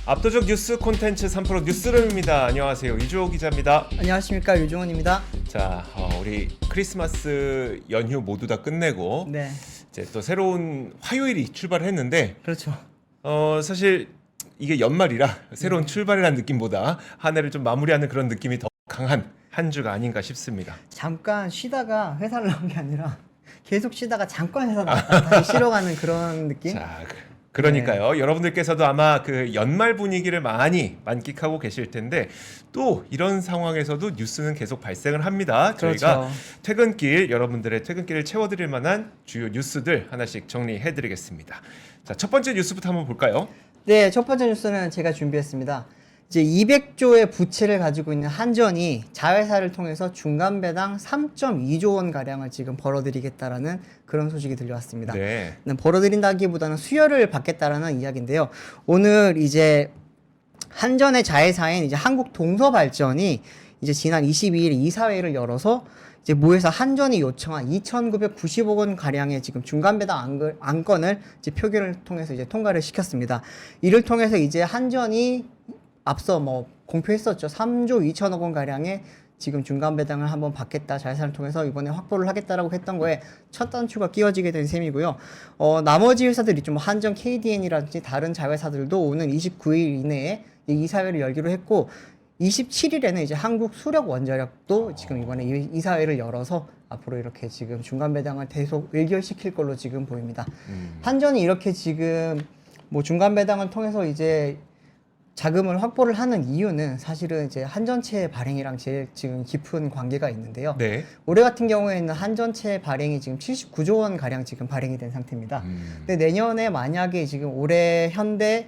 압도적 뉴스 콘텐츠 3프로 뉴스룸입니다. 안녕하세요. 이주호 기자입니다. 안녕하십니까, 유종훈입니다. 자, 우리 크리스마스 연휴 모두 다 끝내고 네, 이제 또 새로운 화요일이 출발했는데 그렇죠. 사실 이게 연말이라 새로운 출발이라는 느낌보다 한 해를 좀 마무리하는 그런 느낌이 더 강한 한 주가 아닌가 싶습니다. 잠깐 쉬다가 회사를 나온 게 아니라 계속 쉬다가 잠깐 회사 나왔다 다시 쉬러 가는 그런 느낌? 자, 그러니까요. 여러분들께서도 아마 그 연말 분위기를 많이 만끽하고 계실 텐데 또 이런 상황에서도 뉴스는 계속 발생을 합니다. 저희가 그렇죠. 퇴근길 여러분들의 퇴근길을 채워드릴 만한 주요 뉴스들 하나씩 정리해드리겠습니다. 자, 첫 번째 뉴스부터 한번 볼까요? 네, 첫 번째 뉴스는 제가 준비했습니다. 이제 200조의 부채를 가지고 있는 한전이 자회사를 통해서 중간 배당 3.2조 원 가량을 지금 벌어들이겠다라는 그런 소식이 들려왔습니다. 네. 벌어들인다기보다는 수혈을 받겠다라는 이야기인데요. 오늘 이제 한전의 자회사인 이제 한국동서발전이 이제 지난 22일 이사회를 열어서 이제 모여서 한전이 요청한 2,990억 원 가량의 지금 중간 배당 안건을 이제 표결을 통해서 이제 통과를 시켰습니다. 이를 통해서 이제 한전이 앞서 뭐 공표했었죠. 3조 2천억 원 가량의 지금 중간 배당을 한번 받겠다, 자회사를 통해서 이번에 확보를 하겠다라고 했던 거에 첫 단추가 끼워지게 된 셈이고요. 나머지 회사들이 좀 한전 KDN이라든지 다른 자회사들도 오는 29일 이내에 이사회를 열기로 했고 27일에는 이제 한국 수력 원자력도 지금 이번에 이사회를 열어서 앞으로 이렇게 지금 중간 배당을 계속 의결시킬 걸로 지금 보입니다. 한전이 이렇게 지금 뭐 중간 배당을 통해서 이제 자금을 확보를 하는 이유는 사실은 이제 한전채 발행이랑 제일 지금 깊은 관계가 있는데요. 네. 올해 같은 경우에는 한전채 발행이 지금 79조 원 가량 지금 발행이 된 상태입니다. 근데 내년에 만약에 지금 올해 현재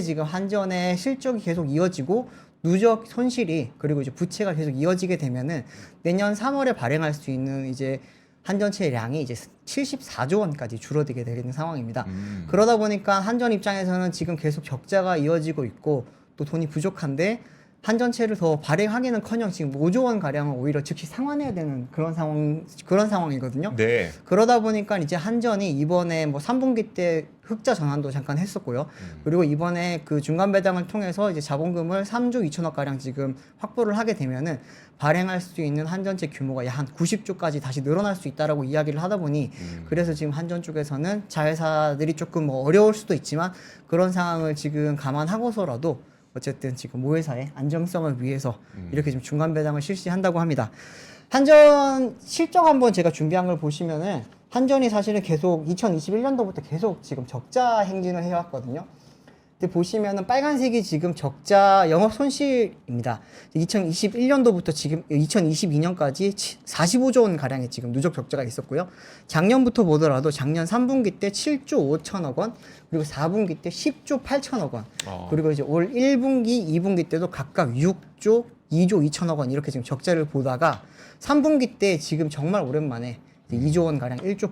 지금 한전의 실적이 계속 이어지고 누적 손실이 그리고 이제 부채가 계속 이어지게 되면은 내년 3월에 발행할 수 있는 이제 한전채량이 이제 74조 원까지 줄어들게 되는 상황입니다. 그러다 보니까 한전 입장에서는 지금 계속 적자가 이어지고 있고 또 돈이 부족한데 한전채를 더 발행하기는커녕 지금 5조 원 가량을 오히려 즉시 상환해야 되는 그런 상황이거든요. 네. 그러다 보니까 이제 한전이 이번에 뭐 3분기 때 흑자 전환도 잠깐 했었고요. 그리고 이번에 그 중간 배당을 통해서 이제 자본금을 3조 2천억 가량 지금 확보를 하게 되면은 발행할 수 있는 한전채 규모가 약 한 90조까지 다시 늘어날 수 있다라고 이야기를 하다 보니 그래서 지금 한전 쪽에서는 자회사들이 조금 뭐 어려울 수도 있지만 그런 상황을 지금 감안하고서라도 어쨌든 지금 모회사의 안정성을 위해서 이렇게 지금 중간 배당을 실시한다고 합니다. 한전 실적 한번 제가 준비한 걸 보시면은 한전이 사실은 계속 2021년도부터 계속 지금 적자 행진을 해왔거든요. 근데 보시면은 빨간색이 지금 적자 영업 손실입니다. 2021년도부터 지금 2022년까지 45조 원 가량의 지금 누적 적자가 있었고요. 작년부터 보더라도 작년 3분기 때 7조 5천억 원, 그리고 4분기 때 10조 8천억 원, 그리고 이제 올 1분기, 2분기 때도 각각 6조, 2조 2천억 원 이렇게 지금 적자를 보다가 3분기 때 지금 정말 오랜만에 2조 원 가량 1조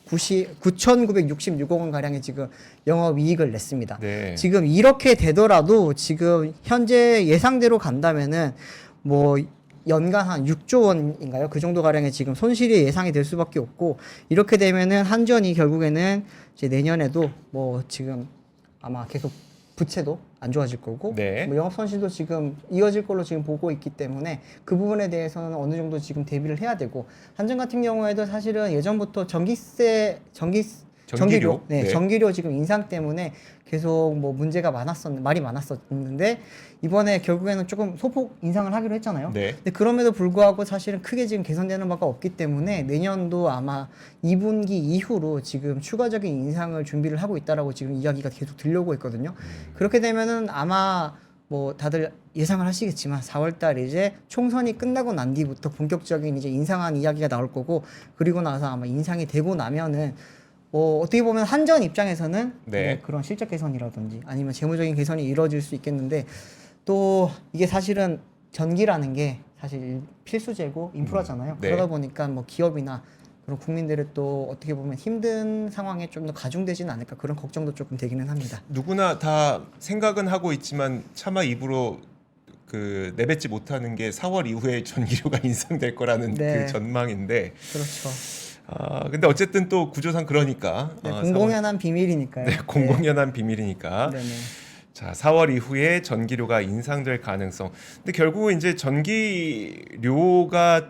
9,966억 원 가량의 지금 영업 이익을 냈습니다. 네. 지금 이렇게 되더라도 지금 현재 예상대로 간다면은 뭐 연간 한 6조 원인가요? 그 정도 가량의 지금 손실이 예상이 될 수밖에 없고 이렇게 되면은 한전이 결국에는 이제 내년에도 뭐 지금 아마 계속 부채도 안 좋아질 거고 네. 뭐 영업 손실도 지금 이어질 걸로 지금 보고 있기 때문에 그 부분에 대해서는 어느 정도 지금 대비를 해야 되고 한전 같은 경우에도 사실은 예전부터 전기료, 네. 전기료 지금 인상 때문에 계속 뭐 문제가 말이 많았었는데 이번에 결국에는 조금 소폭 인상을 하기로 했잖아요. 네. 근데 그럼에도 불구하고 사실은 크게 지금 개선되는 바가 없기 때문에 내년도 아마 2분기 이후로 지금 추가적인 인상을 준비를 하고 있다라고 지금 이야기가 계속 들려오고 있거든요. 그렇게 되면은 아마 뭐 다들 예상을 하시겠지만 4월달 이제 총선이 끝나고 난 뒤부터 본격적인 이제 인상한 이야기가 나올 거고 그리고 나서 아마 인상이 되고 나면은 어떻게 보면 한전 입장에서는 네. 뭐 그런 실적 개선이라든지 아니면 재무적인 개선이 이루어질 수 있겠는데 또 이게 사실은 전기라는 게 사실 필수재고 인프라잖아요. 네. 그러다 보니까 뭐 기업이나 그런 국민들의 또 어떻게 보면 힘든 상황에 좀 더 가중되지는 않을까 그런 걱정도 조금 되기는 합니다. 누구나 다 생각은 하고 있지만 차마 입으로 그 내뱉지 못하는 게 4월 이후에 전기료가 인상될 거라는 네. 그 전망인데 그렇죠. 근데 어쨌든 또 구조상 그러니까 네, 공공연한 비밀이니까요. 네, 공공연한 비밀이니까 네네. 자, 4월 이후에 전기료가 인상될 가능성. 근데 결국은 이제 전기료가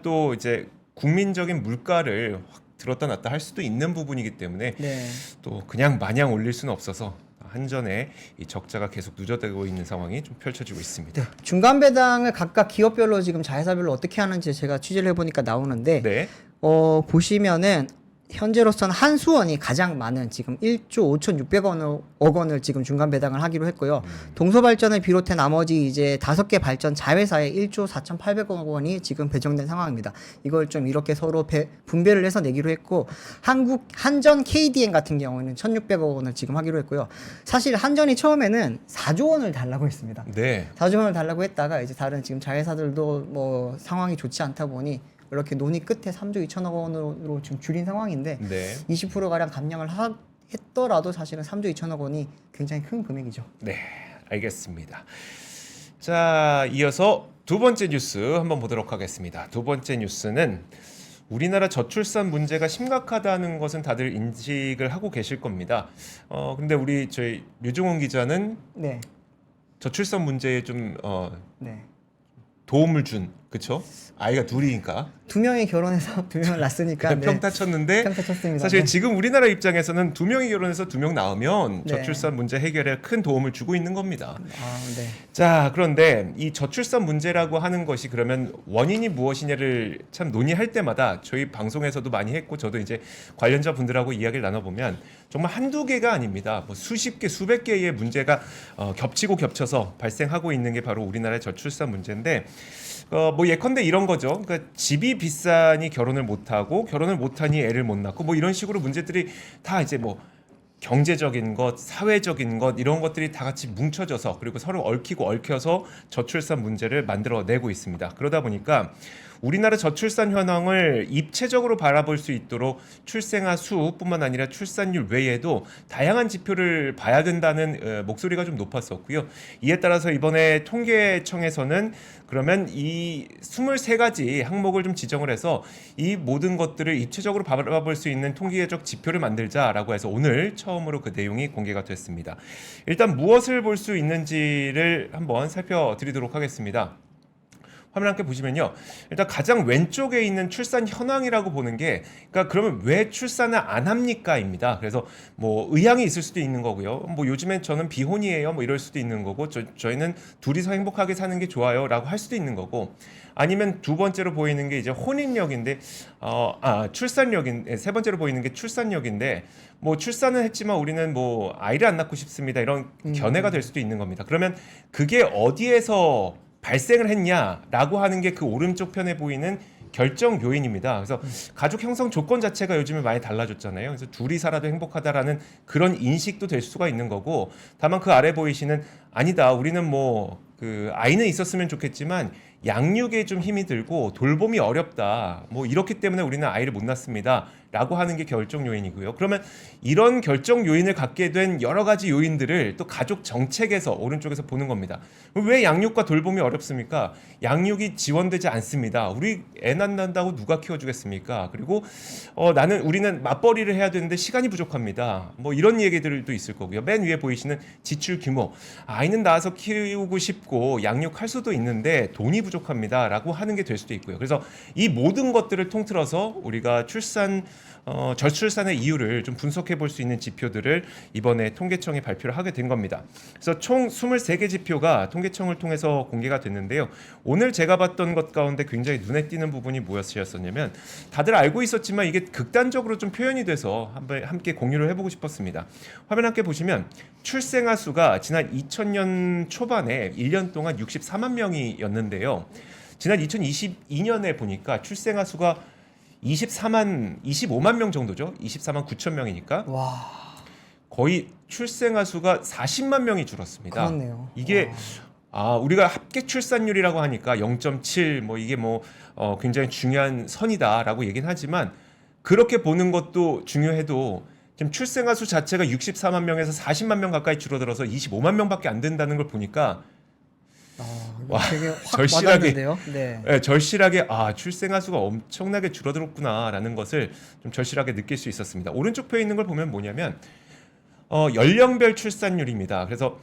또 이제 국민적인 물가를 확 들었다 놨다 할 수도 있는 부분이기 때문에 네. 또 그냥 마냥 올릴 수는 없어서 한전에 이 적자가 계속 누적되고 있는 상황이 좀 펼쳐지고 있습니다. 네. 중간 배당을 각각 기업별로 지금 자회사별로 어떻게 하는지 제가 취재를 해보니까 나오는데 네. 보시면은 현재로서는 한수원이 가장 많은 지금 1조 5,600억 원을 지금 중간 배당을 하기로 했고요. 동서발전을 비롯해 나머지 이제 5개 발전 자회사에 1조 4,800억 원이 지금 배정된 상황입니다. 이걸 좀 이렇게 서로 분배를 해서 내기로 했고, 한전 KDN 같은 경우에는 1,600억 원을 지금 하기로 했고요. 사실 한전이 처음에는 4조 원을 달라고 했습니다. 네. 4조 원을 달라고 했다가 이제 다른 지금 자회사들도 뭐 상황이 좋지 않다 보니 이렇게 논의 끝에 3조 2천억 원으로 지금 줄인 상황인데 네. 20%가량 감량을 했더라도 사실은 3조 2천억 원이 굉장히 큰 금액이죠. 네. 알겠습니다. 자, 이어서 두 번째 뉴스 한번 보도록 하겠습니다. 두 번째 뉴스는 우리나라 저출산 문제가 심각하다는 것은 다들 인식을 하고 계실 겁니다. 근데 저희 류종훈 기자는 네. 저출산 문제에 좀 네. 도움을 준, 그쵸? 아이가 둘이니까 2명이 결혼해서 2명을 낳았으니까 네. 평타 쳤는데 평타 쳤습니다. 사실 네. 지금 우리나라 입장에서는 2명이 결혼해서 2명 낳으면 네. 저출산 문제 해결에 큰 도움을 주고 있는 겁니다. 네. 자, 그런데 이 저출산 문제라고 하는 것이 그러면 원인이 무엇이냐를 참 논의할 때마다 저희 방송에서도 많이 했고 저도 이제 관련자 분들하고 이야기를 나눠보면 정말 한두 개가 아닙니다. 뭐 수십 개, 수백 개의 문제가 겹치고 겹쳐서 발생하고 있는 게 바로 우리나라의 저출산 문제인데 뭐 예컨대 이런 거죠. 그러니까 집이 비싸니 결혼을 못하고 결혼을 못하니 애를 못 낳고 뭐 이런 식으로 문제들이 다 이제 뭐 경제적인 것, 사회적인 것 이런 것들이 다 같이 뭉쳐져서 그리고 서로 얽히고 얽혀서 저출산 문제를 만들어내고 있습니다. 그러다 보니까 우리나라 저출산 현황을 입체적으로 바라볼 수 있도록 출생아 수뿐만 아니라 출산율 외에도 다양한 지표를 봐야 된다는 목소리가 좀 높았었고요. 이에 따라서 이번에 통계청에서는 그러면 이 23가지 항목을 좀 지정을 해서 이 모든 것들을 입체적으로 바라볼 수 있는 통계적 지표를 만들자라고 해서 오늘 처음으로 그 내용이 공개가 됐습니다. 일단 무엇을 볼 수 있는지를 한번 살펴드리도록 하겠습니다. 화면 함께 보시면요. 일단 가장 왼쪽에 있는 출산 현황이라고 보는 게 그러니까 그러면 왜 출산을 안 합니까입니다. 그래서 뭐 의향이 있을 수도 있는 거고요. 뭐 요즘엔 저는 비혼이에요. 뭐 이럴 수도 있는 거고 저희는 둘이서 행복하게 사는 게 좋아요라고 할 수도 있는 거고 아니면 두 번째로 보이는 게 이제 혼인력인데 출산력인 세 번째로 보이는 게 출산력인데 뭐 출산은 했지만 우리는 뭐 아이를 안 낳고 싶습니다. 이런 견해가 될 수도 있는 겁니다. 그러면 그게 어디에서 발생을 했냐라고 하는 게 그 오른쪽 편에 보이는 결정 요인입니다. 그래서 가족 형성 조건 자체가 요즘에 많이 달라졌잖아요. 그래서 둘이 살아도 행복하다라는 그런 인식도 될 수가 있는 거고 다만 그 아래 보이시는 아니다. 우리는 뭐 그 아이는 있었으면 좋겠지만 양육에 좀 힘이 들고 돌봄이 어렵다. 뭐 이렇기 때문에 우리는 아이를 못 낳습니다. 라고 하는 게 결정 요인이고요. 그러면 이런 결정 요인을 갖게 된 여러 가지 요인들을 또 가족 정책에서 오른쪽에서 보는 겁니다. 왜 양육과 돌봄이 어렵습니까? 양육이 지원되지 않습니다. 우리 애 낳는다고 누가 키워주겠습니까? 그리고 우리는 맞벌이를 해야 되는데 시간이 부족합니다. 뭐 이런 얘기들도 있을 거고요. 맨 위에 보이시는 지출 규모. 아이는 낳아서 키우고 싶고 양육할 수도 있는데 돈이 부족합니다. 라고 하는 게 될 수도 있고요. 그래서 이 모든 것들을 통틀어서 우리가 저출산의 이유를 좀 분석해 볼 수 있는 지표들을 이번에 통계청이 발표를 하게 된 겁니다. 그래서 총 23개 지표가 통계청을 통해서 공개가 됐는데요. 오늘 제가 봤던 것 가운데 굉장히 눈에 띄는 부분이 무엇이었냐면 다들 알고 있었지만 이게 극단적으로 좀 표현이 돼서 함께 공유를 해보고 싶었습니다. 화면 함께 보시면 출생아 수가 지난 2000년 초반에 1년 동안 64만 명이었는데요. 지난 2022년에 보니까 출생아 수가 25만 명 정도죠. 24만 9천 명이니까. 와. 거의 출생아 수가 40만 명이 줄었습니다. 그렇네요. 이게 우리가 합계 출산율이라고 하니까 0.7 뭐 이게 굉장히 중요한 선이다라고 얘기는 하지만 그렇게 보는 것도 중요해도 지금 출생아 수 자체가 64만 명에서 40만 명 가까이 줄어들어서 25만 명밖에 안 된다는 걸 보니까 되게 확 절실하게 와닿는데요. 네. 네, 절실하게 출생아 수가 엄청나게 줄어들었구나라는 것을 좀 절실하게 느낄 수 있었습니다. 오른쪽 표에 있는 걸 보면 뭐냐면 연령별 출산율입니다. 그래서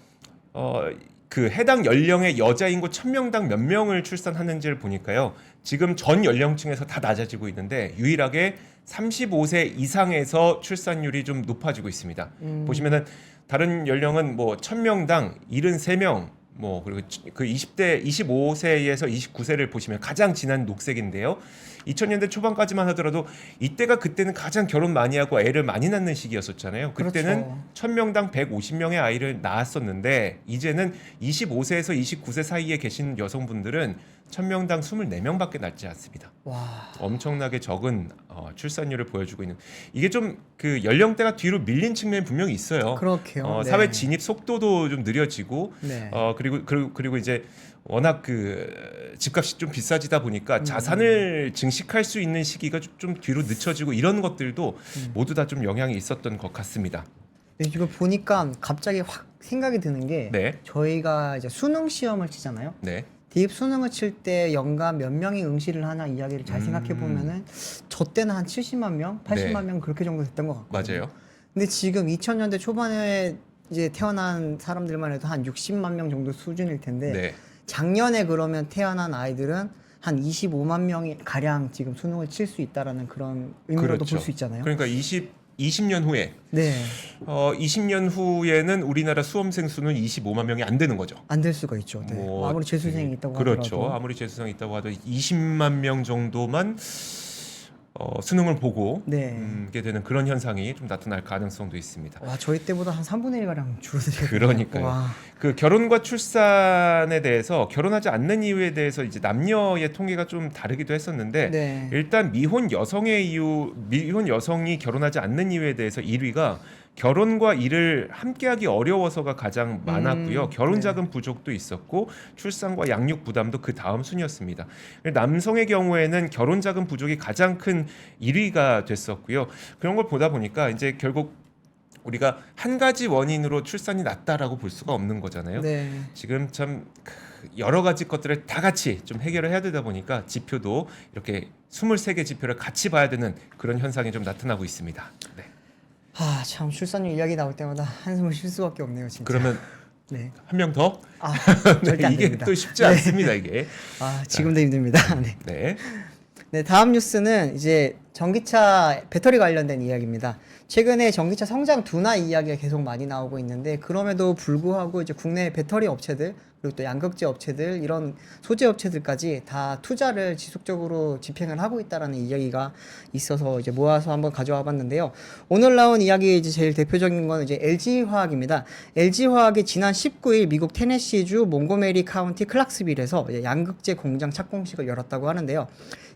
그 해당 연령의 여자 인구 1000명당 몇 명을 출산하는지를 보니까요. 지금 전 연령층에서 다 낮아지고 있는데 유일하게 35세 이상에서 출산율이 좀 높아지고 있습니다. 보시면은 다른 연령은 뭐 1000명당 73명 뭐 그리고 그 20대 25세에서 29세를 보시면 가장 진한 녹색인데요. 2000년대 초반까지만 하더라도 이때가 그때는 가장 결혼 많이 하고 애를 많이 낳는 시기였었잖아요. 그때는 그렇죠. 1000명당 150명의 아이를 낳았었는데 이제는 25세에서 29세 사이에 계신 여성분들은 1000명당 24명밖에 낳지 않습니다. 와. 엄청나게 적은 출산율을 보여주고 있는 이게 좀 그 연령대가 뒤로 밀린 측면이 분명히 있어요. 그렇게요. 네. 사회 진입 속도도 좀 느려지고 네. 그리고 이제 워낙 그 집값이 좀 비싸지다 보니까 자산을 증식할 수 있는 시기가 좀 뒤로 늦춰지고 이런 것들도 모두 다 좀 영향이 있었던 것 같습니다. 네, 이거 보니까 갑자기 확 생각이 드는 게 네. 저희가 이제 수능 시험을 치잖아요. 네. 대입 수능을 칠 때 연간 몇 명이 응시를 하나 이야기를 잘 생각해 보면은 저 때는 한 70만 명, 80만 명 그렇게 정도 됐던 것 같거든요. 맞아요. 근데 지금 2000년대 초반에 이제 태어난 사람들만 해도 한 60만 명 정도 수준일 텐데 네. 작년에 그러면 태어난 아이들은 한 25만 명이 가량 지금 수능을 칠 수 있다라는 그런 의미로도 그렇죠. 볼 수 있잖아요. 그러니까 20년 후에 네, 20년 후에는 우리나라 수험생 수는 25만 명이 안 되는 거죠. 안 될 수가 있죠. 네. 뭐, 아무리 재수생이 있다고 그렇죠. 하더라도. 아무리 재수생이 있다고 하더라도 20만 명 정도만 수능을 보고 네. 게 되는 그런 현상이 좀 나타날 가능성도 있습니다. 와, 저희 때보다 한 3분의 1 가량 줄어들어요. 그러니까요. 와. 그 결혼과 출산에 대해서 결혼하지 않는 이유에 대해서 이제 남녀의 통계가 좀 다르기도 했었는데 네. 일단 미혼 여성이 결혼하지 않는 이유에 대해서 1위가 결혼과 일을 함께하기 어려워서가 가장 많았고요. 결혼 자금 부족도 있었고 출산과 양육 부담도 그 다음 순이었습니다. 남성의 경우에는 결혼 자금 부족이 가장 큰 1위가 됐었고요. 그런 걸 보다 보니까 이제 결국 우리가 한 가지 원인으로 출산이 낮다라고 볼 수가 없는 거잖아요. 네. 지금 참 여러 가지 것들을 다 같이 좀 해결을 해야 되다 보니까 지표도 이렇게 23개 지표를 같이 봐야 되는 그런 현상이 좀 나타나고 있습니다. 네. 아, 참 출산율 이야기 나올 때마다 한숨을 쉴 수밖에 없네요, 진짜. 그러면 네. 한 명 더? 아, 네, 절대 안 이게 됩니다. 또 쉽지 네. 않습니다, 이게. 아, 지금도 힘듭니다. 네. 네. 네, 다음 뉴스는 이제 전기차 배터리 관련된 이야기입니다. 최근에 전기차 성장 둔화 이야기가 계속 많이 나오고 있는데 그럼에도 불구하고 이제 국내 배터리 업체들 그리고 또 양극재 업체들 이런 소재 업체들까지 다 투자를 지속적으로 집행을 하고 있다라는 이야기가 있어서 이제 모아서 한번 가져와 봤는데요. 오늘 나온 이야기 이제 제일 대표적인 건 이제 LG 화학입니다. LG 화학이 지난 19일 미국 테네시주 몽고메리 카운티 클락스빌에서 이제 양극재 공장 착공식을 열었다고 하는데요.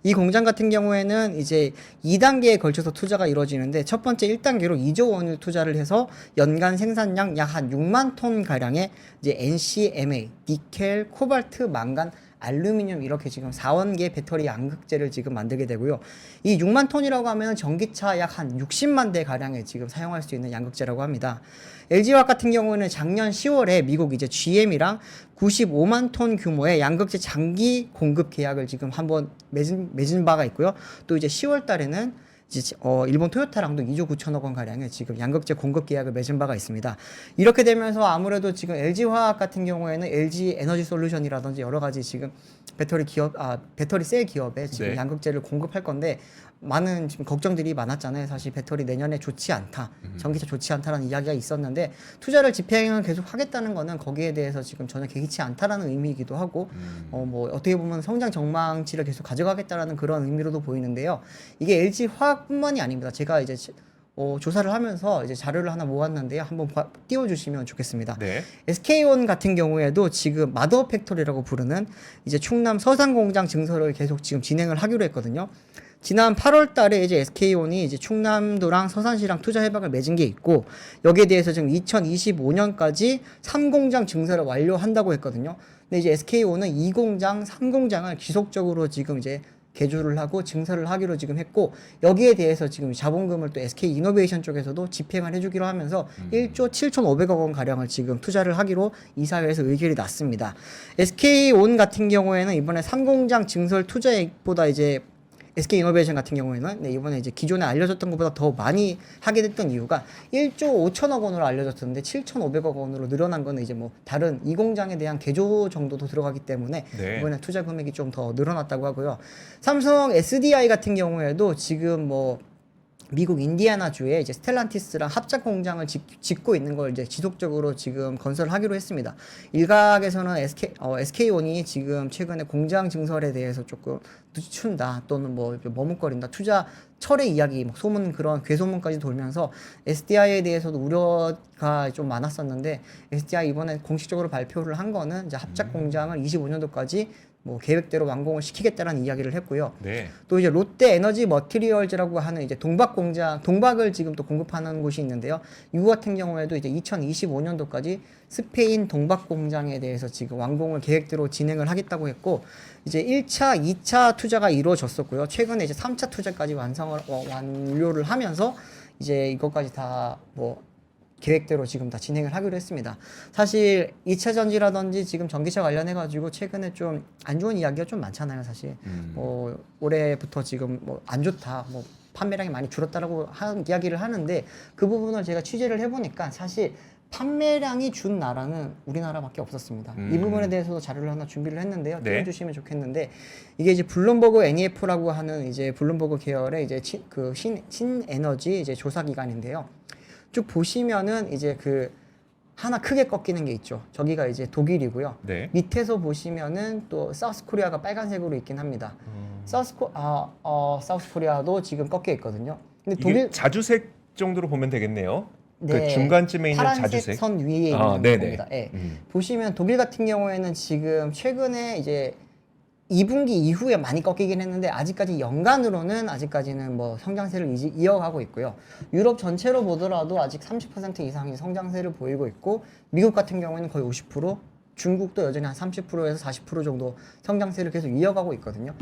이 공장 같은 경우에는 이제 2단계에 걸쳐서 투자가 이루어지는데 첫 번째 1단계로 2조 원을 투자를 해서 연간 생산량 약 한 6만 톤 가량의 이제 NCMA, 니켈, 코발트, 망간, 알루미늄 이렇게 지금 4원계 배터리 양극재를 지금 만들게 되고요. 이 6만 톤이라고 하면 전기차 약 한 60만 대 가량에 지금 사용할 수 있는 양극재라고 합니다. LG화학 같은 경우는 작년 10월에 미국 이제 GM이랑 95만 톤 규모의 양극재 장기 공급 계약을 지금 한번 맺은 바가 있고요. 또 이제 10월 달에는 이제 일본 토요타랑도 2조 9천억 원 가량의 지금 양극재 공급 계약을 맺은 바가 있습니다. 이렇게 되면서 아무래도 지금 LG화학 같은 경우에는 LG 에너지 솔루션이라든지 여러 가지 지금 배터리 셀 기업에 지금 네. 양극재를 공급할 건데 많은 지금 걱정들이 많았잖아요. 사실 배터리 내년에 좋지 않다, 전기차 좋지 않다라는 이야기가 있었는데 투자를 집행을 계속 하겠다는 거는 거기에 대해서 지금 전혀 개의치 않다라는 의미이기도 하고 뭐 어떻게 보면 성장 전망치를 계속 가져가겠다라는 그런 의미로도 보이는데요. 이게 LG 화학뿐만이 아닙니다. 제가 이제 조사를 하면서 이제 자료를 하나 모았는데요. 한번 띄워주시면 좋겠습니다. 네. SK온 같은 경우에도 지금 마더 팩토리라고 부르는 이제 충남 서산 공장 증설을 계속 지금 진행을 하기로 했거든요. 지난 8월 달에 이제 SK온이 이제 충남도랑 서산시랑 투자 협약을 맺은 게 있고 여기에 대해서 지금 2025년까지 3공장 증설을 완료한다고 했거든요. 근데 이제 SK온은 2공장, 3공장을 지속적으로 지금 이제 개조를 하고 증설을 하기로 지금 했고 여기에 대해서 지금 자본금을 또 SK 이노베이션 쪽에서도 집행을 해주기로 하면서 1조 7,500억 원 가량을 지금 투자를 하기로 이사회에서 의결이 났습니다. SK온 같은 경우에는 이번에 3공장 증설 투자액보다 이제 SK이노베이션 같은 경우에는 이번에 이제 기존에 알려졌던 것보다 더 많이 하게 됐던 이유가 1조 5천억 원으로 알려졌었는데 7,500억 원으로 늘어난 거는 이제 뭐 다른 이 공장에 대한 개조 정도도 들어가기 때문에 네. 이번에 투자 금액이 좀 더 늘어났다고 하고요. 삼성 SDI 같은 경우에도 지금 뭐 미국 인디애나주에 이제 스텔란티스랑 합작 공장을 짓고 있는 걸 이제 지속적으로 지금 건설하기로 했습니다. 일각에서는 SK온이 지금 최근에 공장 증설에 대해서 조금 늦춘다 또는 뭐 머뭇거린다 투자 철회 이야기 뭐 소문 그런 괴소문까지 돌면서 SDI에 대해서도 우려가 좀 많았었는데 SDI 이번에 공식적으로 발표를 한 거는 이제 합작 공장을 25년도까지 뭐 계획대로 완공을 시키겠다라는 이야기를 했고요. 네. 또 이제 롯데 에너지 머티리얼즈라고 하는 이제 동박 공장, 동박을 지금 또 공급하는 곳이 있는데요. 이거 같은 경우에도 이제 2025년도까지 스페인 동박 공장에 대해서 지금 완공을 계획대로 진행을 하겠다고 했고, 이제 1차, 2차 투자가 이루어졌었고요. 최근에 이제 3차 투자까지 완료를 하면서 이제 이것까지 다 뭐 계획대로 지금 다 진행을 하기로 했습니다. 사실 2차 전지라든지 지금 전기차 관련해가지고 최근에 좀 안 좋은 이야기가 좀 많잖아요, 사실. 뭐 올해부터 지금 뭐 안 좋다, 뭐 판매량이 많이 줄었다라고 이야기를 하는데 그 부분을 제가 취재를 해보니까 사실 판매량이 준 나라는 우리나라밖에 없었습니다. 이 부분에 대해서도 자료를 하나 준비를 했는데요. 네. 띄워주시면 좋겠는데 이게 이제 블룸버그 NEF라고 하는 이제 블룸버그 계열의 이제 신에너지 이제 조사 기관인데요. 쭉 보시면은 이제 그 하나 크게 꺾이는 게 있죠. 저기가 이제 독일이고요. 네. 밑에서 보시면은 또 사우스 코리아가 빨간색으로 있긴 합니다. 사우스 코리아도 지금 꺾여 있거든요. 근데 이게 독일 자주색 정도로 보면 되겠네요. 그 네, 중간쯤에 있는 파란색 자주색. 선 위에 있는 네네. 겁니다. 예. 보시면 독일 같은 경우에는 지금 최근에 이제 2분기 이후에 많이 꺾이긴 했는데 아직까지 연간으로는 아직까지는 뭐 성장세를 이어가고 있고요. 유럽 전체로 보더라도 아직 30% 이상의 성장세를 보이고 있고 미국 같은 경우에는 거의 50%, 중국도 여전히 한 30%에서 40% 정도 성장세를 계속 이어가고 있거든요.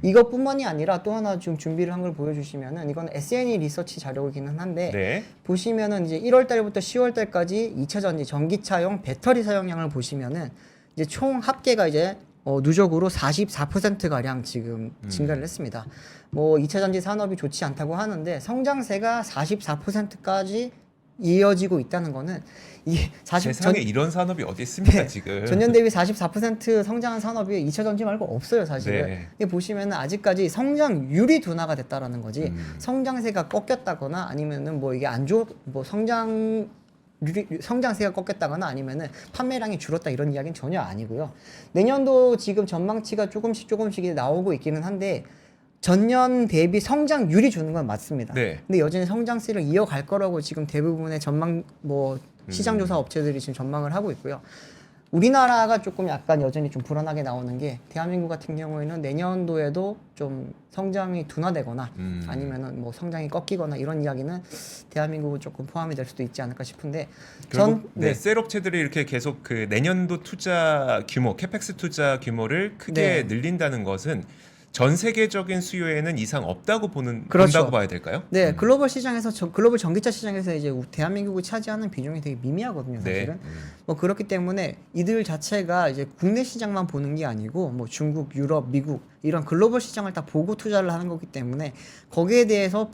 이것뿐만이 아니라 또 하나 좀 준비를 한 걸 보여주시면은 이건 SNE 리서치 자료이기는 한데 네. 보시면은 이제 1월 달부터 10월 달까지 2차 전지 전기차용 배터리 사용량을 보시면은 이제 총 합계가 이제 누적으로 44%가량 지금 증가를 했습니다. 뭐 2차 전지 산업이 좋지 않다고 하는데 성장세가 44%까지 이어지고 있다는 거는 이게 세상에 이런 산업이 어디 있습니까, 네, 지금? 전년 대비 44% 성장한 산업이 2차 전지 말고 없어요, 사실은. 네. 이게 보시면은 아직까지 성장률이 둔화가 됐다라는 거지. 성장세가 꺾였다거나 아니면은 뭐 이게 뭐 성장세가 꺾였다거나 아니면은 판매량이 줄었다 이런 이야기는 전혀 아니고요. 내년도 지금 전망치가 조금씩 나오고 있기는 한데 전년 대비 성장률이 주는 건 맞습니다. 네. 근데 여전히 성장세를 이어갈 거라고 지금 대부분의 전망 뭐 시장 조사 업체들이 지금 전망을 하고 있고요. 우리나라가 조금 약간 여전히 좀 불안하게 나오는 게 대한민국 같은 경우에는 내년도에도 좀 성장이 둔화되거나 아니면은 뭐 성장이 꺾이거나 이런 이야기는 대한민국은 조금 포함이 될 수도 있지 않을까 싶은데 결국 셀 업체들이 이렇게 계속 그 내년도 투자 규모, 캐펙스 투자 규모를 크게 네. 늘린다는 것은 전 세계적인 수요에는 이상 없다고 그렇죠. 본다고 봐야 될까요? 네, 글로벌 시장에서 글로벌 전기차 시장에서 이제 대한민국이 차지하는 비중이 되게 미미하거든요, 사실은. 네. 뭐 그렇기 때문에 이들 자체가 이제 국내 시장만 보는 게 아니고 뭐 중국, 유럽, 미국 이런 글로벌 시장을 다 보고 투자를 하는 거기 때문에 거기에 대해서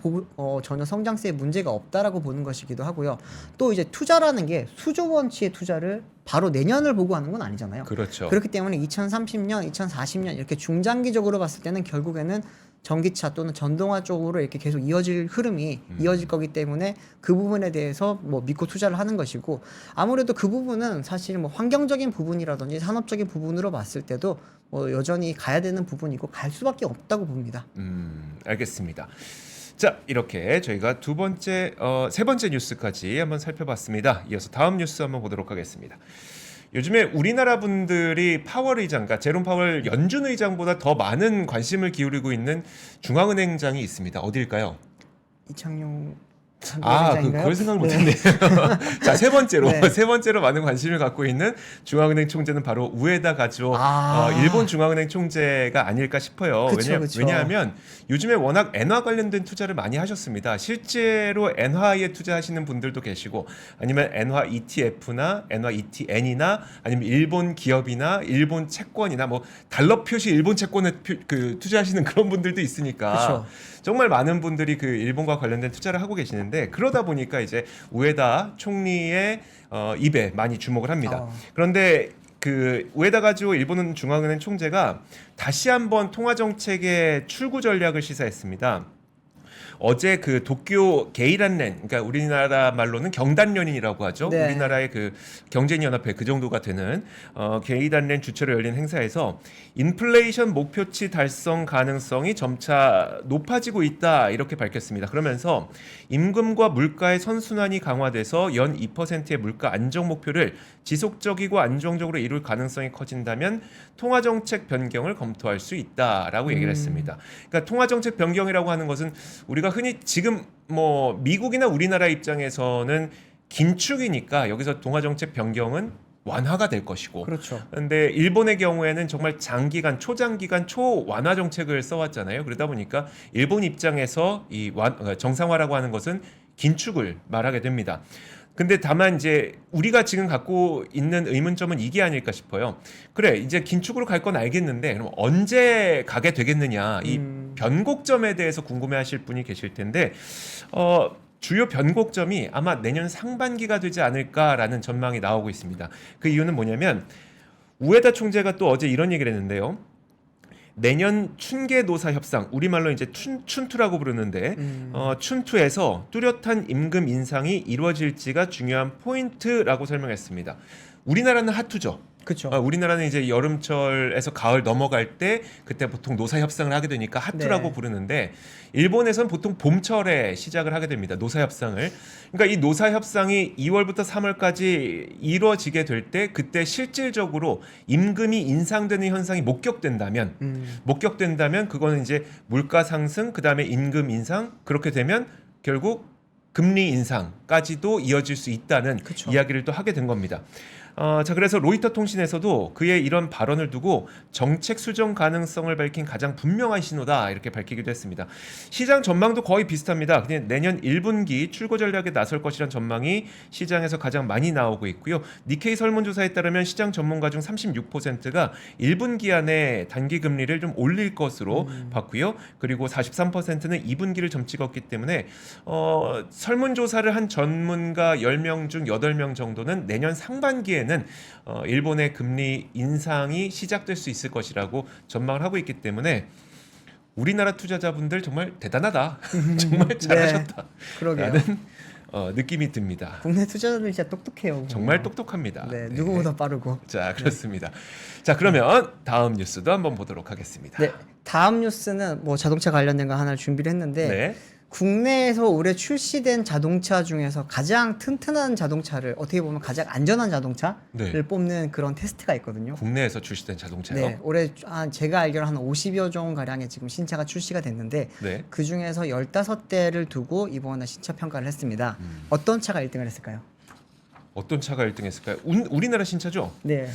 전혀 성장세에 문제가 없다라고 보는 것이기도 하고요. 또 이제 투자라는 게 수조 원치의 투자를 바로 내년을 보고 하는 건 아니잖아요. 그렇죠. 그렇기 때문에 2030년, 2040년 이렇게 중장기적으로 봤을 때는 결국에는 전기차 또는 전동화 쪽으로 이렇게 계속 이어질 흐름이 이어질 거기 때문에 그 부분에 대해서 뭐 믿고 투자를 하는 것이고 아무래도 그 부분은 사실 뭐 환경적인 부분이라든지 산업적인 부분으로 봤을 때도 뭐 여전히 가야 되는 부분이고 갈 수밖에 없다고 봅니다. 알겠습니다. 자, 이렇게 저희가 세 번째 뉴스까지 한번 살펴봤습니다. 이어서 다음 뉴스 한번 보도록 하겠습니다. 요즘에 우리나라 분들이 파월 의장, 그러니까 제롬 파월 연준 의장보다 더 많은 관심을 기울이고 있는 중앙은행장이 있습니다. 어디일까요? 이창용 그걸 생각을 못했네요. 자, 세 번째로 네. 세 번째로 많은 관심을 갖고 있는 중앙은행 총재는 바로 우에다 가조 일본 중앙은행 총재가 아닐까 싶어요. 그쵸, 그쵸. 왜냐하면 요즘에 워낙 엔화 관련된 투자를 많이 하셨습니다. 실제로 엔화에 투자하시는 분들도 계시고 아니면 엔화 ETF나 엔화 ETN이나 아니면 일본 기업이나 일본 채권이나 뭐 달러 표시 일본 채권에 투자하시는 그런 분들도 있으니까 그쵸. 정말 많은 분들이 그 일본과 관련된 투자를 하고 계시는데 그러다 보니까 이제 우에다 총리의 입에 많이 주목을 합니다. 그런데 그 우에다 가지오 일본 중앙은행 총재가 다시 한번 통화 정책의 출구 전략을 시사했습니다. 어제 그 도쿄 게이란렌, 그러니까 우리나라 말로는 경단련이라고 하죠. 네. 우리나라의 그 경제연합회 그 정도가 되는 게이란렌 주최로 열린 행사에서 인플레이션 목표치 달성 가능성이 점차 높아지고 있다 이렇게 밝혔습니다. 그러면서 임금과 물가의 선순환이 강화돼서 연 2%의 물가 안정 목표를 지속적이고 안정적으로 이룰 가능성이 커진다면 통화정책 변경을 검토할 수 있다라고 얘기를 했습니다. 그러니까 통화정책 변경이라고 하는 것은 우리가 흔히 지금 뭐 미국이나 우리나라 입장에서는 긴축이니까 여기서 통화정책 변경은 완화가 될 것이고 그렇죠. 그런데 일본의 경우에는 정말 장기간 초장기간 초완화 정책을 써왔잖아요. 그러다 보니까 일본 입장에서 이 정상화라고 하는 것은 긴축을 말하게 됩니다. 근데 다만 이제 우리가 지금 갖고 있는 의문점은 이게 아닐까 싶어요. 그래 이제 긴축으로 갈 건 알겠는데 그럼 언제 가게 되겠느냐 이 변곡점에 대해서 궁금해하실 분이 계실 텐데 주요 변곡점이 아마 내년 상반기가 되지 않을까라는 전망이 나오고 있습니다. 그 이유는 뭐냐면 우에다 총재가 또 어제 이런 얘기를 했는데요. 내년 춘계노사 협상, 우리말로 이제 춘투라고 부르는데 춘투에서 뚜렷한 임금 인상이 이루어질지가 중요한 포인트라고 설명했습니다. 우리나라는 하투죠. 그렇죠. 우리나라는 이제 여름철에서 가을 넘어갈 때 그때 보통 노사 협상을 하게 되니까 하투라고 네. 부르는데 일본에서는 보통 봄철에 시작을 하게 됩니다. 노사 협상을. 그러니까 이 노사 협상이 2월부터 3월까지 이루어지게 될 때 그때 실질적으로 임금이 인상되는 현상이 목격된다면 그거는 이제 물가 상승 그다음에 임금 인상 그렇게 되면 결국 금리 인상까지도 이어질 수 있다는 그쵸. 이야기를 또 하게 된 겁니다. 자 그래서 로이터 통신에서도 그의 이런 발언을 두고 정책 수정 가능성을 밝힌 가장 분명한 신호다 이렇게 밝히기도 했습니다. 시장 전망도 거의 비슷합니다. 그냥 내년 1분기 출고 전략에 나설 것이란 전망이 시장에서 가장 많이 나오고 있고요. 니케이 설문조사에 따르면 시장 전문가 중 36%가 1분기 안에 단기 금리를 좀 올릴 것으로 봤고요. 그리고 43%는 2분기를 점 찍었기 때문에 설문조사를 한 전문가 10명 중 8명 정도는 내년 상반기에는 일본의 금리 인상이 시작될 수 있을 것이라고 전망을 하고 있기 때문에 우리나라 투자자분들 정말 대단하다. 정말 잘하셨다. 그러게요. 라는 느낌이 듭니다. 국내 투자자들 진짜 똑똑해요. 정말 똑똑합니다. 네, 누구보다 빠르고. 자, 그렇습니다. 자, 그러면 다음 뉴스도 한번 보도록 하겠습니다. 네, 다음 뉴스는 뭐 자동차 관련된 거 하나 준비를 했는데 네. 국내에서 올해 출시된 자동차 중에서 가장 튼튼한 자동차를 어떻게 보면 가장 안전한 자동차를 네. 뽑는 그런 테스트가 있거든요. 국내에서 출시된 자동차요? 네, 올해 제가 알기로 한 50여 종 가량의 지금 신차가 출시가 됐는데 네. 그 중에서 15대를 두고 이번에 신차 평가를 했습니다. 어떤 차가 1등을 했을까요? 어떤 차가 1등했을까요? 우리나라 신차죠? 네,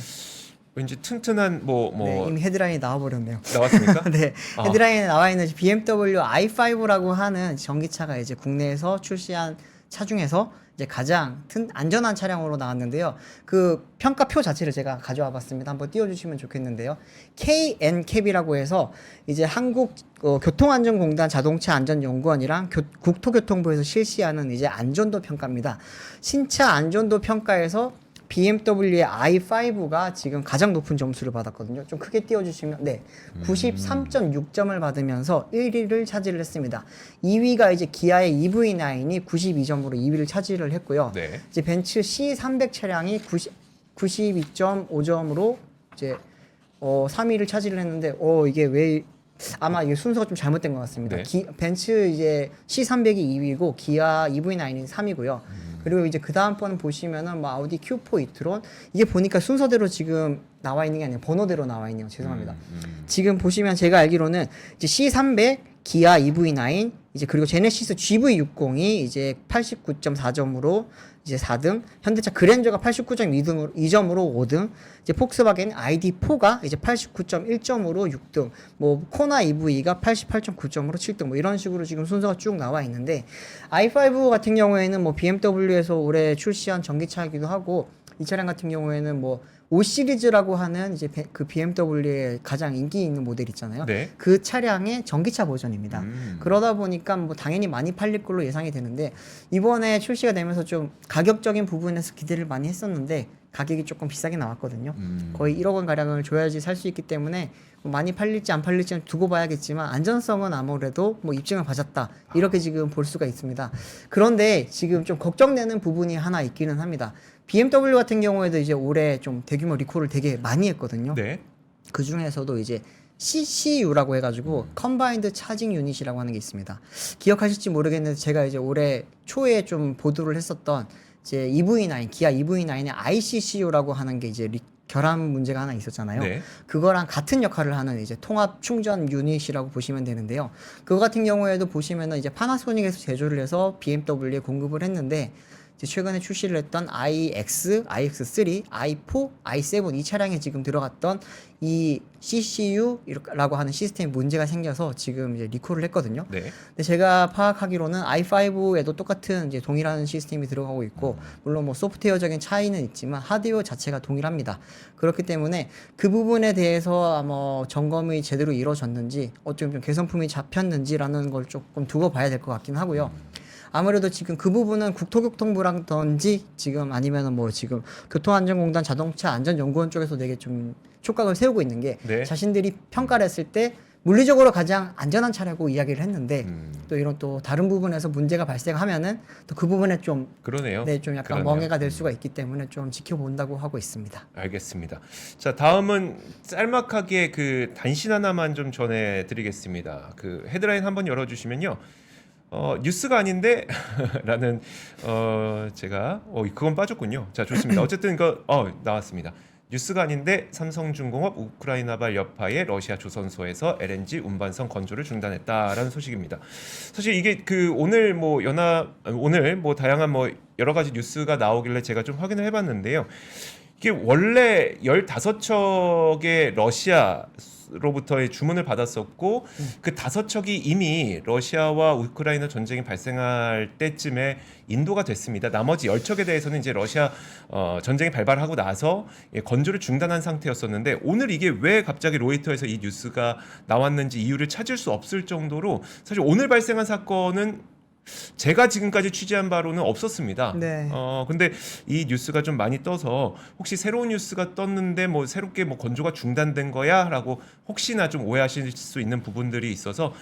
왠지 튼튼한 네, 이미 헤드라인이 나와버렸네요. 나왔습니까? 네, 헤드라인에 나와 있는 BMW i5라고 하는 전기차가 이제 국내에서 출시한 차 중에서 이제 가장 안전한 차량으로 나왔는데요. 그 평가표 자체를 제가 가져와 봤습니다. 한번 띄워주시면 좋겠는데요. KNCAP이라고 해서 이제 한국 교통안전공단 자동차안전연구원이랑 국토교통부에서 실시하는 이제 안전도 평가입니다. 신차 안전도 평가에서 BMW의 i5가 지금 가장 높은 점수를 받았거든요. 좀 크게 띄워주시면 네, 93.6점을 받으면서 1위를 차지를 했습니다. 2위가 이제 기아의 EV9이 92점으로 2위를 차지를 했고요. 네. 이제 벤츠 C300 차량이 92.5점으로 이제 3위를 차지를 했는데 이게 왜 아마 이게 순서가 좀 잘못된 것 같습니다. 네. 벤츠 이제 C300이 2위고 기아 EV9이 3위고요. 그리고 이제 그 다음 번 보시면은 뭐 아우디 Q4 이트론 이게 보니까 순서대로 지금 나와 있는 게 아니라 번호대로 나와 있네요. 죄송합니다. 지금 보시면 제가 알기로는 이제 C300, 기아 EV9, 이제 그리고 제네시스 GV60이 이제 89.4점으로 이제 4등, 현대차 그랜저가 89.2점으로 5등, 이제 폭스바겐 ID4가 이제 89.1점으로 6등, 뭐 코나 EV가 88.9점으로 7등, 뭐 이런 식으로 지금 순서가 쭉 나와 있는데 i5 같은 경우에는 뭐 BMW에서 올해 출시한 전기차이기도 하고 이 차량 같은 경우에는 뭐 5 시리즈라고 하는 이제 그 BMW의 가장 인기 있는 모델 있잖아요. 네. 그 차량의 전기차 버전입니다. 그러다 보니까 뭐 당연히 많이 팔릴 걸로 예상이 되는데 이번에 출시가 되면서 좀 가격적인 부분에서 기대를 많이 했었는데 가격이 조금 비싸게 나왔거든요. 거의 1억 원 가량을 줘야지 살 수 있기 때문에 많이 팔릴지 안 팔릴지는 두고 봐야겠지만 안전성은 아무래도 뭐 입증을 받았다 이렇게 지금 볼 수가 있습니다. 그런데 지금 좀 걱정되는 부분이 하나 있기는 합니다. BMW 같은 경우에도 이제 올해 좀 대규모 리콜을 되게 많이 했거든요. 네. 그 중에서도 이제 CCU라고 해가지고 컨바인드 차징 유닛이라고 하는 게 있습니다. 기억하실지 모르겠는데 제가 이제 올해 초에 좀 보도를 했었던 이제 EV9 기아 EV9의 ICCU라고 하는 게 이제 결함 문제가 하나 있었잖아요. 네. 그거랑 같은 역할을 하는 이제 통합 충전 유닛이라고 보시면 되는데요. 그거 같은 경우에도 보시면은 이제 파나소닉에서 제조를 해서 BMW에 공급을 했는데 이제 최근에 출시를 했던 iX, iX3, i4, i7 이 차량에 지금 들어갔던 이 CCU라고 하는 시스템에 문제가 생겨서 지금 이제 리콜을 했거든요. 네. 근데 제가 파악하기로는 i5에도 똑같은 이제 동일한 시스템이 들어가고 있고 물론 뭐 소프트웨어적인 차이는 있지만 하드웨어 자체가 동일합니다. 그렇기 때문에 그 부분에 대해서 뭐 점검이 제대로 이루어졌는지 어쩌면 좀 개선품이 잡혔는지라는 걸 조금 두고 봐야 될 것 같긴 하고요. 아무래도 지금 그 부분은 국토교통부라든지 지금 아니면은 뭐 지금 교통안전공단 자동차 안전연구원 쪽에서 되게 좀 촉각을 세우고 있는 게 네. 자신들이 평가를 했을 때 물리적으로 가장 안전한 차라고 이야기를 했는데 또 이런 또 다른 부분에서 문제가 발생하면은 또 그 부분에 좀 그러네요. 네, 좀 약간 그러네요. 멍해가 될 수가 있기 때문에 좀 지켜본다고 하고 있습니다. 알겠습니다. 자, 다음은 짤막하게 그 단신 하나만 좀 전해드리겠습니다. 그 헤드라인 한번 열어주시면요. 뉴스가 아닌데 라는 제가 그건 빠졌군요. 자, 좋습니다. 어쨌든 나왔습니다. 뉴스가 아닌데 삼성중공업 우크라이나발 여파에 러시아 조선소에서 LNG 운반선 건조를 중단했다라는 소식입니다. 사실 이게 그 오늘 뭐 다양한 뭐 여러 가지 뉴스가 나오길래 제가 좀 확인을 해봤는데요. 이게 원래 15척의 러시아로부터의 주문을 받았었고 그 5척이 이미 러시아와 우크라이나 전쟁이 발생할 때쯤에 인도가 됐습니다. 나머지 10척에 대해서는 이제 러시아 전쟁이 발발하고 나서 건조를 중단한 상태였었는데 오늘 이게 왜 갑자기 로이터에서 이 뉴스가 나왔는지 이유를 찾을 수 없을 정도로 사실 오늘 발생한 사건은 제가 지금까지 취재한 바로는 없었습니다. 네. 근데 이 뉴스가 좀 많이 떠서 혹시 새로운 뉴스가 떴는데 뭐 새롭게 뭐 건조가 중단된 거야라고 혹시나 좀 오해하실 수 있는 부분들이 있어서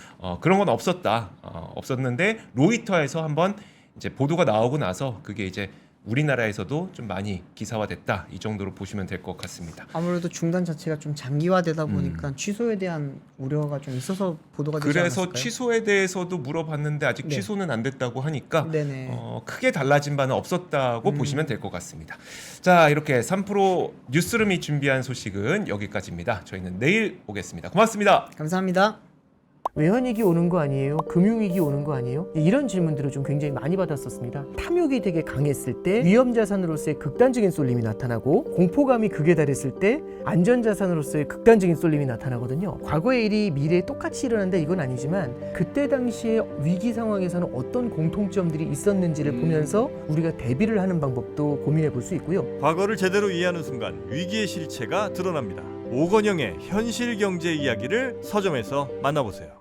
그런 건 없었는데 로이터에서 한번 이제 보도가 나오고 나서 그게 이제 우리나라에서도 좀 많이 기사화됐다 이 정도로 보시면 될 것 같습니다. 아무래도 중단 자체가 좀 장기화되다 보니까 취소에 대한 우려가 좀 있어서 보도가 되지 그래서 않았을까요? 취소에 대해서도 물어봤는데 아직 네. 취소는 안 됐다고 하니까 네네. 크게 달라진 바는 없었다고 보시면 될 것 같습니다. 자, 이렇게 3프로 뉴스룸이 준비한 소식은 여기까지입니다. 저희는 내일 오겠습니다. 고맙습니다. 감사합니다. 외환위기 오는 거 아니에요? 금융위기 오는 거 아니에요? 이런 질문들을 좀 굉장히 많이 받았었습니다. 탐욕이 되게 강했을 때 위험자산으로서의 극단적인 쏠림이 나타나고 공포감이 극에 달했을 때 안전자산으로서의 극단적인 쏠림이 나타나거든요. 과거의 일이 미래에 똑같이 일어난다 이건 아니지만 그때 당시에 위기 상황에서는 어떤 공통점들이 있었는지를 보면서 우리가 대비를 하는 방법도 고민해 볼 수 있고요. 과거를 제대로 이해하는 순간 위기의 실체가 드러납니다. 오건영의 현실 경제 이야기를 서점에서 만나보세요.